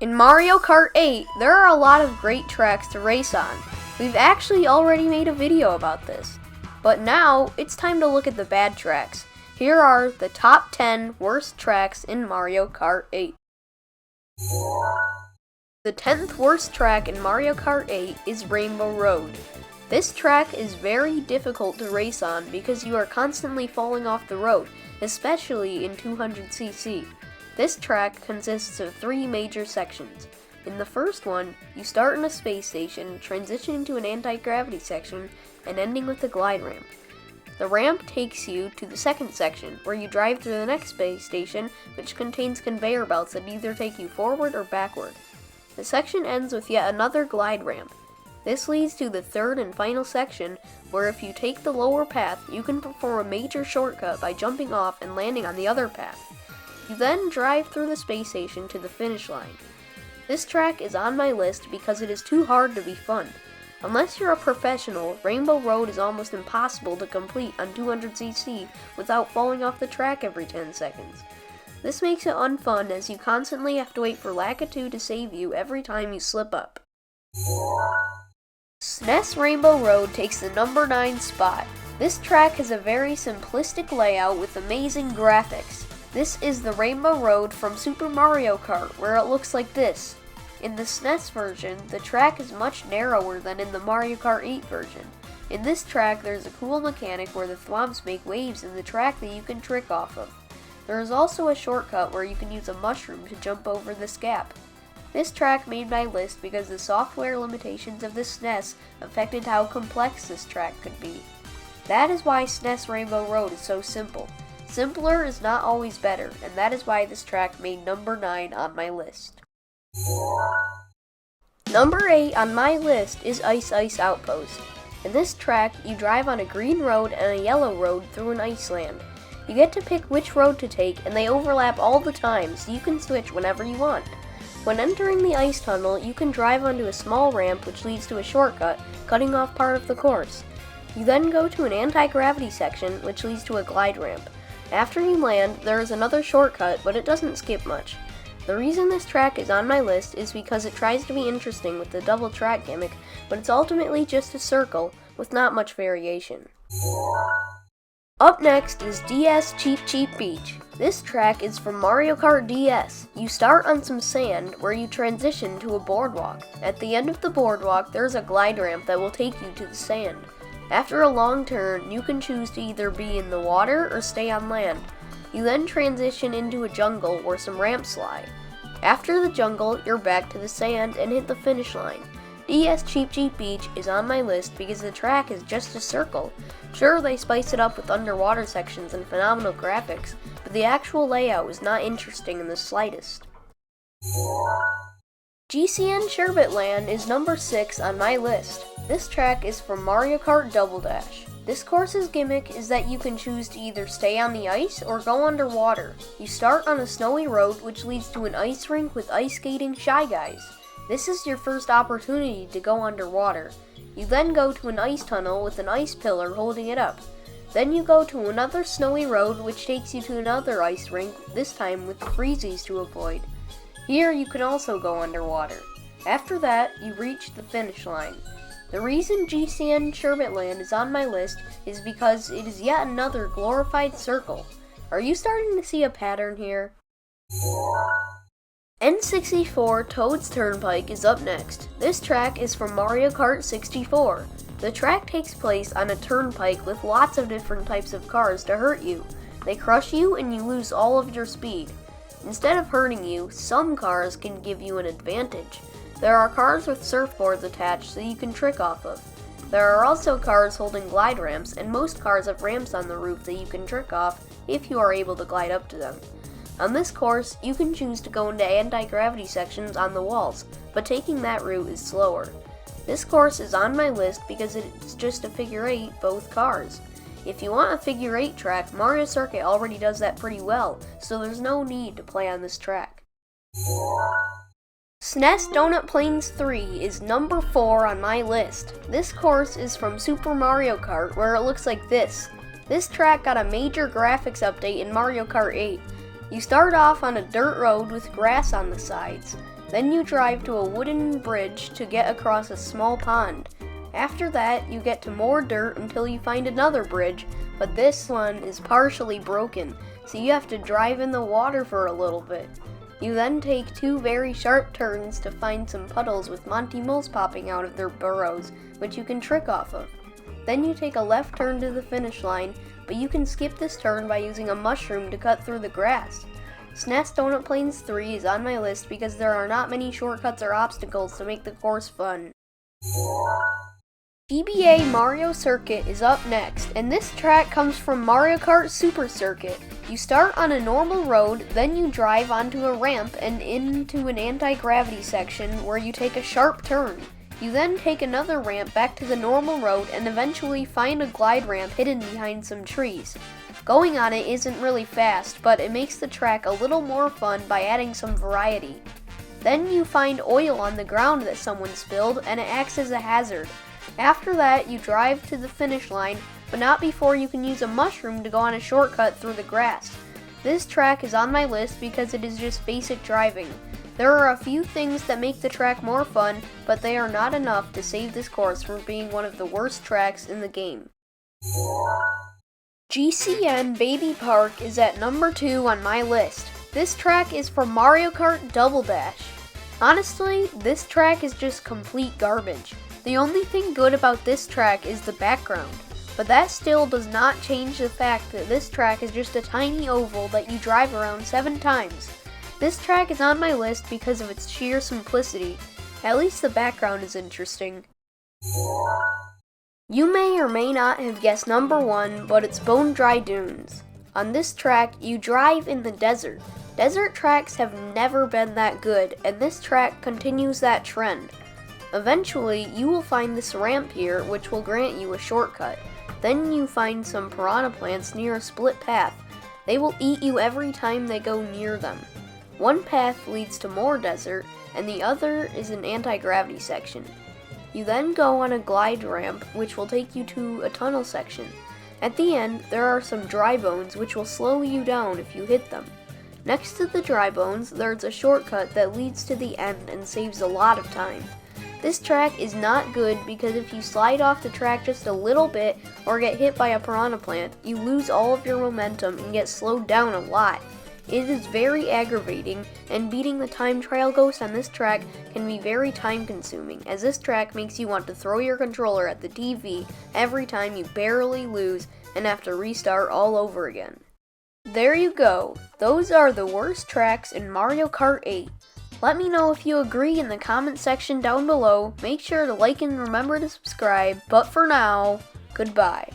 In Mario Kart 8, there are a lot of great tracks to race on. We've actually already made a video about this. But now, it's time to look at the bad tracks. Here are the top 10 worst tracks in Mario Kart 8. The 10th worst track in Mario Kart 8 is Rainbow Road. This track is very difficult to race on because you are constantly falling off the road, especially in 200cc. This track consists of 3 major sections. In the first one, you start in a space station, transitioning to an anti-gravity section, and ending with a glide ramp. The ramp takes you to the second section, where you drive through the next space station, which contains conveyor belts that either take you forward or backward. The section ends with yet another glide ramp. This leads to the third and final section, where if you take the lower path, you can perform a major shortcut by jumping off and landing on the other path. You then drive through the space station to the finish line. This track is on my list because it is too hard to be fun. Unless you're a professional, Rainbow Road is almost impossible to complete on 200cc without falling off the track every 10 seconds. This makes it unfun as you constantly have to wait for Lakitu to save you every time you slip up. SNES Rainbow Road takes the number 9 spot. This track has a very simplistic layout with amazing graphics. This is the Rainbow Road from Super Mario Kart, where it looks like this. In the SNES version, the track is much narrower than in the Mario Kart 8 version. In this track, there's a cool mechanic where the thwomps make waves in the track that you can trick off of. There is also a shortcut where you can use a mushroom to jump over this gap. This track made my list because the software limitations of the SNES affected how complex this track could be. That is why SNES Rainbow Road is so simple. Simpler is not always better, and that is why this track made number 9 on my list. Number 8 on my list is Ice Ice Outpost. In this track, you drive on a green road and a yellow road through an ice land. You get to pick which road to take, and they overlap all the time, so you can switch whenever you want. When entering the ice tunnel, you can drive onto a small ramp which leads to a shortcut, cutting off part of the course. You then go to an anti-gravity section, which leads to a glide ramp. After you land, there is another shortcut, but it doesn't skip much. The reason this track is on my list is because it tries to be interesting with the double track gimmick, but it's ultimately just a circle with not much variation. Up next is DS Cheep Beach. This track is from Mario Kart DS. You start on some sand where you transition to a boardwalk. At the end of the boardwalk, there's a glide ramp that will take you to the sand. After a long turn, you can choose to either be in the water or stay on land. You then transition into a jungle where some ramps lie. After the jungle, you're back to the sand and hit the finish line. DS Cheep Beach is on my list because the track is just a circle. Sure, they spice it up with underwater sections and phenomenal graphics, but the actual layout is not interesting in the slightest. GCN Sherbet Land is number 6 on my list. This track is from Mario Kart Double Dash. This course's gimmick is that you can choose to either stay on the ice or go underwater. You start on a snowy road which leads to an ice rink with ice skating Shy Guys. This is your first opportunity to go underwater. You then go to an ice tunnel with an ice pillar holding it up. Then you go to another snowy road which takes you to another ice rink, this time with freezies to avoid. Here you can also go underwater. After that, you reach the finish line. The reason GCN Sherbet Land is on my list is because it is yet another glorified circle. Are you starting to see a pattern here? N64 Toad's Turnpike is up next. This track is from Mario Kart 64. The track takes place on a turnpike with lots of different types of cars to hurt you. They crush you and you lose all of your speed. Instead of hurting you, some cars can give you an advantage. There are cars with surfboards attached so you can trick off of. There are also cars holding glide ramps, and most cars have ramps on the roof that you can trick off if you are able to glide up to them. On this course, you can choose to go into anti-gravity sections on the walls, but taking that route is slower. This course is on my list because it's just a figure 8, both cars. If you want a figure 8 track, Mario Circuit already does that pretty well, so there's no need to play on this track. SNES Donut Plains 3 is number 4 on my list. This course is from Super Mario Kart, where it looks like this. This track got a major graphics update in Mario Kart 8. You start off on a dirt road with grass on the sides. Then you drive to a wooden bridge to get across a small pond. After that, you get to more dirt until you find another bridge, but this one is partially broken, so you have to drive in the water for a little bit. You then take 2 very sharp turns to find some puddles with Monty moles popping out of their burrows, which you can trick off of. Then you take a left turn to the finish line, but you can skip this turn by using a mushroom to cut through the grass. SNES Donut Plains 3 is on my list because there are not many shortcuts or obstacles to make the course fun. GBA Mario Circuit is up next, and this track comes from Mario Kart Super Circuit. You start on a normal road, then you drive onto a ramp and into an anti-gravity section where you take a sharp turn. You then take another ramp back to the normal road and eventually find a glide ramp hidden behind some trees. Going on it isn't really fast, but it makes the track a little more fun by adding some variety. Then you find oil on the ground that someone spilled and it acts as a hazard. After that, you drive to the finish line, but not before you can use a mushroom to go on a shortcut through the grass. This track is on my list because it is just basic driving. There are a few things that make the track more fun, but they are not enough to save this course from being one of the worst tracks in the game. GCN Baby Park is at number 2 on my list. This track is from Mario Kart Double Dash. Honestly, this track is just complete garbage. The only thing good about this track is the background, but that still does not change the fact that this track is just a tiny oval that you drive around 7 times. This track is on my list because of its sheer simplicity. At least the background is interesting. You may or may not have guessed number 1, but it's Bone Dry Dunes. On this track, you drive in the desert. Desert tracks have never been that good, and this track continues that trend. Eventually, you will find this ramp here, which will grant you a shortcut. Then you find some piranha plants near a split path. They will eat you every time they go near them. One path leads to more desert, and the other is an anti-gravity section. You then go on a glide ramp, which will take you to a tunnel section. At the end, there are some dry bones which will slow you down if you hit them. Next to the dry bones, there's a shortcut that leads to the end and saves a lot of time. This track is not good because if you slide off the track just a little bit or get hit by a piranha plant, you lose all of your momentum and get slowed down a lot. It is very aggravating, and beating the time trial ghost on this track can be very time consuming, as this track makes you want to throw your controller at the TV every time you barely lose and have to restart all over again. There you go. Those are the worst tracks in Mario Kart 8. Let me know if you agree in the comment section down below. Make sure to like and remember to subscribe, but for now, goodbye.